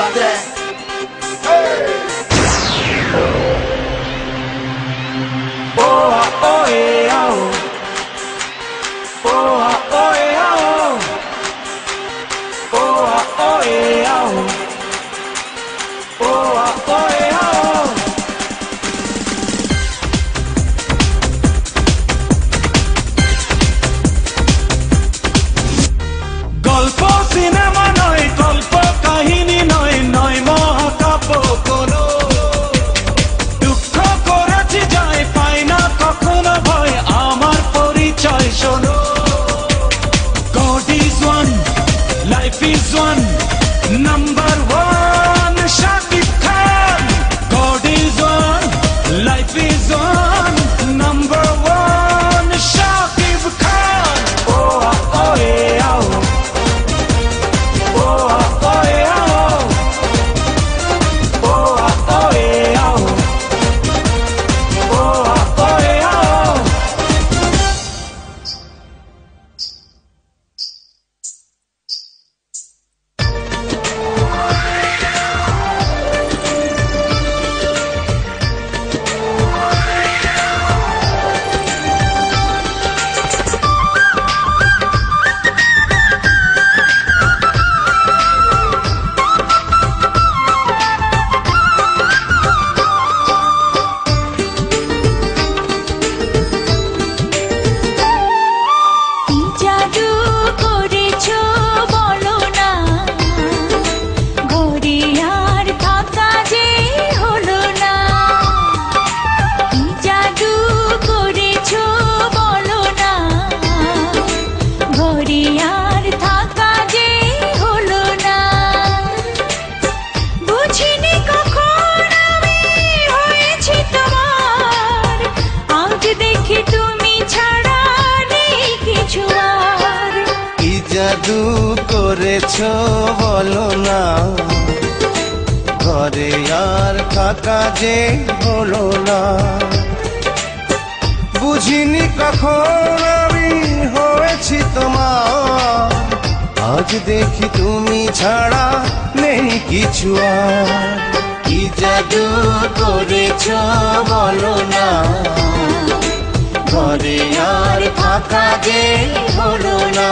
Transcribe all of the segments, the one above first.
বাজে ও ও এ আও ও ও এ আও ও ও এ আও ও ও এ আও গল্প সিনেমা নয় গল্প কাহিনী নয় নয় মহাকাব্য কোনো দুঃখ করেছি যায় পাই না কখনো ভয় আমার পরিচয় শোনো God is one, life is one, number one, Shakib Khan. God is one, life is one, number one, Shakib Khan. Oh, oh, yeah, oh. Oh, oh, yeah, oh. Oh, oh, yeah, oh. Oh, oh, yeah, oh. জাদু করেছো বলো না ঘরে আর থাকা যে হলো না বুঝিনি কখন আমি হয়েছি তোমার আজ দেখি তুমি ছাড়া নেই কিছু আর কি জাদু করেছো বলো না ঘরে আর থাকা যে হলো না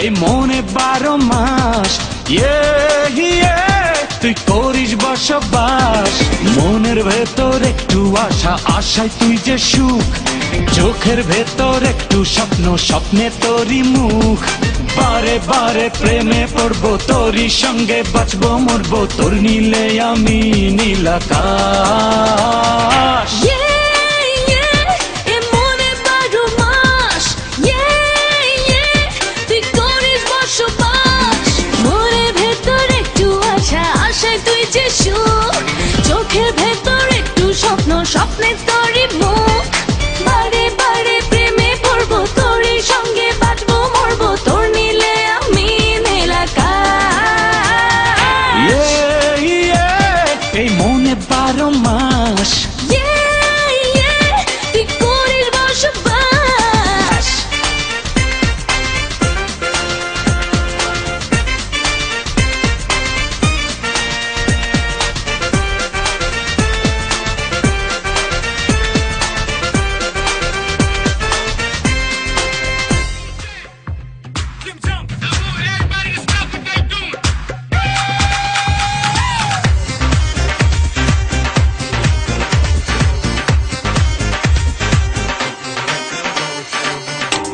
এই মনে 12 মাস তুই করিস বসবাস মনের ভেতর একটু আশা আশায় তুই যে সুখ চোখের ভেতর একটু স্বপ্ন স্বপ্নে তোরই মুখ বারে বারে প্রেমে পড়বো তোরই সঙ্গে বাঁচবো মরবো তোর নীলে আমি নীল আকাশ চোখের ভেতর একটু স্বপ্ন স্বপ্নে তোরই মুখ বারে বারে প্রেমে পড়বো তোরই সঙ্গে বাঁচবো মরবো তোর নীলে আমি নীল আকাশ এই মনে 12 মাস তুই করিস বসবাস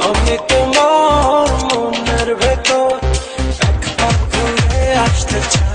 আমি তোমার মনের ভেতর এক পাক ঘুরে আসতে চাই